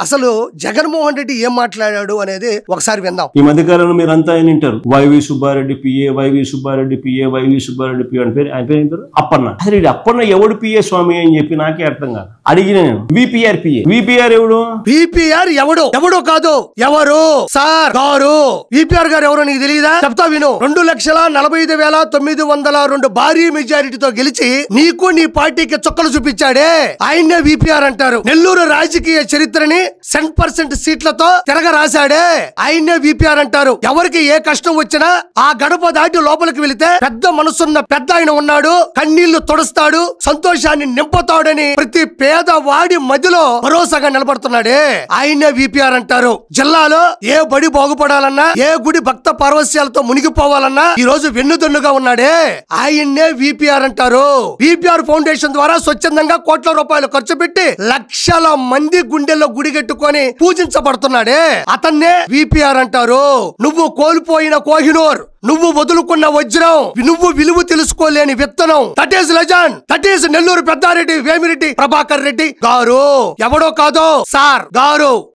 అసలు జగన్మోహన్ రెడ్డి ఏం మాట్లాడాడు అనేది ఒకసారి విందాం. ఈ మధ్య కాలంలో మీరు అంతా ఆయన వింటారు, YV Subba Reddy PA, YV Subba Reddy PA, YV Subba Reddy PA అని పేరు, ఆయన పేరు ఏంటారు అప్పన్న. అసలు అప్పన్న ఎవడు పిఏ స్వామి అని చెప్పి నాకే అర్థం కాదు. అడిగిన నేను విపిఆర్ పిఏ, విపిఆర్ ఎవడు? విపిఆర్ ఎవడు? ఎవడో కాదు, ఎవరు సార్ గారు. విపిఆర్ గారు ఎవరో నీకు తెలియదా? చెప్తా విను. 2,45,902 భారీ మెజారిటీతో గెలిచి నీకు నీ పార్టీకి చుక్కలు చూపించాడే ఆయన్నే విపిఆర్ అంటారు. నెల్లూరు రాజకీయ చరిత్రని 100% సీట్లతో తిరగ రాశాడే ఆయన్నే విపిఆర్ అంటారు. ఎవరికి ఏ కష్టం వచ్చినా ఆ గడప దాటి లోపలికి వెళితే పెద్ద మనసున్న పెద్ద ఆయన ఉన్నాడు, కన్నీళ్లు తుడుస్తాడు, సంతోషాన్ని నింపుతాడని ప్రతి పేదవాడి మధ్యలో భరోసాగా నిలబడుతున్నాడే ఆయన్నే విపిఆర్ అంటారు. జిల్లాలో ఏ బడి బాగుపడాలన్నా, ఏ గుడి భక్త పార్వస్యాలతో మునిగిపోవాలన్నా ఈ రోజు వెన్నుదన్నుగా ఉన్నాడే ఆయన్నే విపిఆర్ అంటారు. విపిఆర్ ఫౌండేషన్ ద్వారా స్వచ్ఛందంగా కోట్ల రూపాయలు ఖర్చు పెట్టి లక్షల మంది గుండెల్లో గుడిగట్టుకొని పూజించబడుతున్నాడే అతన్నే విపిఆర్ అంటారు. నువ్వు కోల్పోయిన కోహినూర్, నువ్వు వదులుకున్న వజ్రం, నువ్వు విలువ తెలుసుకోలేని విత్తనం, that is legend, that is Nellore Peddareddy Vemireddy Prabhakar Reddy గారు. ఎవడో కాదో సార్ గారు.